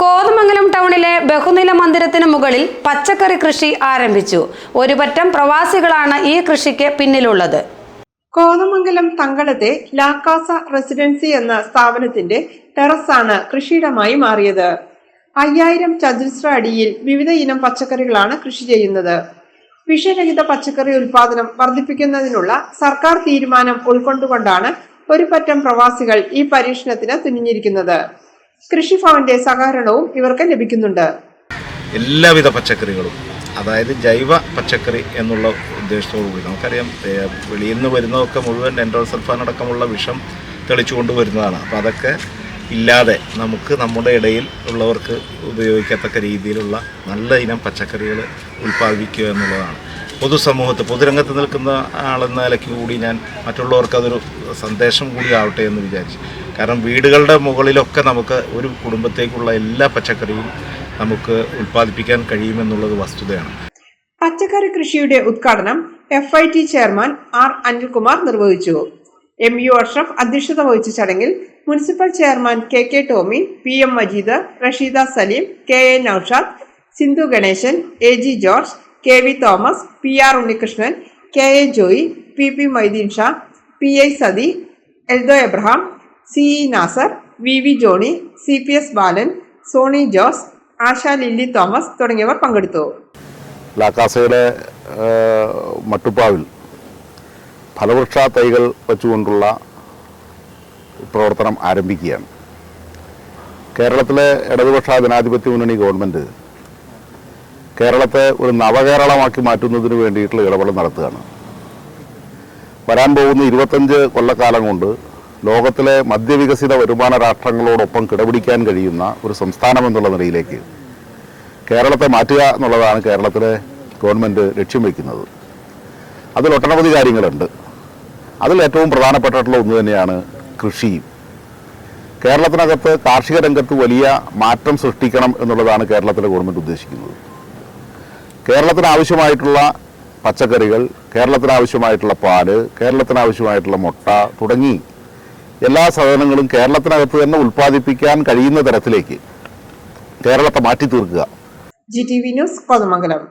കോതമംഗലം ടൗണിലെ ബഹുനില മന്ദിരത്തിന് മുകളിൽ പച്ചക്കറി കൃഷി ആരംഭിച്ചു. ഒരു പറ്റം പ്രവാസികളാണ് ഈ കൃഷിക്ക് പിന്നിലുള്ളത്. കോതമംഗലം തങ്കളത്തെ ലാക്കാസ റെസിഡൻസി എന്ന സ്ഥാപനത്തിന്റെ ടെറസാണ് കൃഷിയിടമായി മാറിയത്. 5000 ചതുരശ്ര അടിയിൽ വിവിധ ഇനം പച്ചക്കറികളാണ് കൃഷി ചെയ്യുന്നത്. വിഷരഹിത പച്ചക്കറി ഉൽപാദനം വർദ്ധിപ്പിക്കുന്നതിനുള്ള സർക്കാർ തീരുമാനം ഉൾക്കൊണ്ടുകൊണ്ടാണ് ഒരു പറ്റം പ്രവാസികൾ ഈ പരീക്ഷണത്തിന് തുനിഞ്ഞിരിക്കുന്നത്. കൃഷിഭവന്റെ സഹകരണവും ഇവർക്ക് ലഭിക്കുന്നുണ്ട്. എല്ലാവിധ പച്ചക്കറികളും, അതായത് ജൈവ പച്ചക്കറി എന്നുള്ള ഉദ്ദേശത്തോടുകൂടി, നമുക്കറിയാം വെളിയിൽ നിന്ന് വരുന്നതൊക്കെ മുഴുവൻ എൻഡോസൾഫാൻ അടക്കമുള്ള വിഷം തെളിച്ചുകൊണ്ട് വരുന്നതാണ്. അപ്പോൾ അതൊക്കെ ഇല്ലാതെ നമുക്ക് നമ്മുടെ ഇടയിൽ ഉള്ളവർക്ക് ഉപയോഗിക്കത്തക്ക രീതിയിലുള്ള നല്ല ഇനം പച്ചക്കറികൾ ഉൽപ്പാദിപ്പിക്കുക എന്നുള്ളതാണ്. പൊതുരംഗത്ത് നിൽക്കുന്ന ആളെന്ന നിലയ്ക്ക് കൂടി ഞാൻ മറ്റുള്ളവർക്ക് അതൊരു സന്ദേശം കൂടി ആവട്ടെ എന്ന് വിചാരിച്ചു. കാരണം വീടുകളുടെ മുകളിലൊക്കെ നമുക്ക് ഒരു കുടുംബത്തേക്കുള്ള എല്ലാ പച്ചക്കറിയും നമുക്ക് ഉൽപ്പാദിപ്പിക്കാൻ കഴിയുമെന്നുള്ളത് വസ്തുതയാണ്. പച്ചക്കറി കൃഷിയുടെ ഉദ്ഘാടനം FIT ചെയർമാൻ R. അനിൽകുമാർ നിർവഹിച്ചു. MU അഷ്റഫ് അധ്യക്ഷത വഹിച്ച ചടങ്ങിൽ municipal chairman KK Tomy, PM Majeed, Rasheeda Saleem, KA Naushad, Sindhu Ganesan, AG George, KV Thomas, PR Unnikrishnan, KA Joy, PP Maideen Shah, PI Sathi, Eldho Abraham, CE Nasar, VV Johny, CPS Balan, Soni Jose, Asha Lilly Thomas തുടങ്ങിയവർ പങ്കെടുത്തു. ലാക്കാസയുടെ മട്ടുപ്പാവിൽ ഫലവൃക്ഷ തൈകൾ വെച്ചുകൊണ്ടുള്ള പ്രവർത്തനം ആരംഭിക്കുകയാണ്. കേരളത്തിലെ ഇടതുപക്ഷ ജനാധിപത്യ മുന്നണി ഗവൺമെൻറ് കേരളത്തെ ഒരു നവകേരളമാക്കി മാറ്റുന്നതിന് വേണ്ടിയിട്ടുള്ള ഇടപെടൽ നടത്തുകയാണ്. വരാൻ പോകുന്ന 25 കൊല്ലക്കാലം കൊണ്ട് ലോകത്തിലെ മധ്യവികസിത വരുമാന രാഷ്ട്രങ്ങളോടൊപ്പം കിടപിടിക്കാൻ കഴിയുന്ന ഒരു സംസ്ഥാനം എന്നുള്ള നിലയിലേക്ക് കേരളത്തെ മാറ്റുക എന്നുള്ളതാണ് കേരളത്തിലെ ഗവൺമെൻറ് ലക്ഷ്യം വയ്ക്കുന്നത്. അതിൽ ഒട്ടനവധി കാര്യങ്ങളുണ്ട്. അതിൽ ഏറ്റവും പ്രധാനപ്പെട്ടിട്ടുള്ള ഒന്ന് തന്നെയാണ് കൃഷിയും. കേരളത്തിനകത്ത് കാർഷിക രംഗത്ത് വലിയ മാറ്റം സൃഷ്ടിക്കണം എന്നുള്ളതാണ് കേരളത്തിലെ ഗവൺമെൻറ് ഉദ്ദേശിക്കുന്നത്. കേരളത്തിനാവശ്യമായിട്ടുള്ള പച്ചക്കറികൾ, കേരളത്തിനാവശ്യമായിട്ടുള്ള പാല്, കേരളത്തിനാവശ്യമായിട്ടുള്ള മുട്ട തുടങ്ങി എല്ലാ സാധനങ്ങളും കേരളത്തിനകത്ത് തന്നെ ഉൽപ്പാദിപ്പിക്കാൻ കഴിയുന്ന തരത്തിലേക്ക് കേരളത്തെ മാറ്റി തീർക്കുക. GTV news Kothamangalam.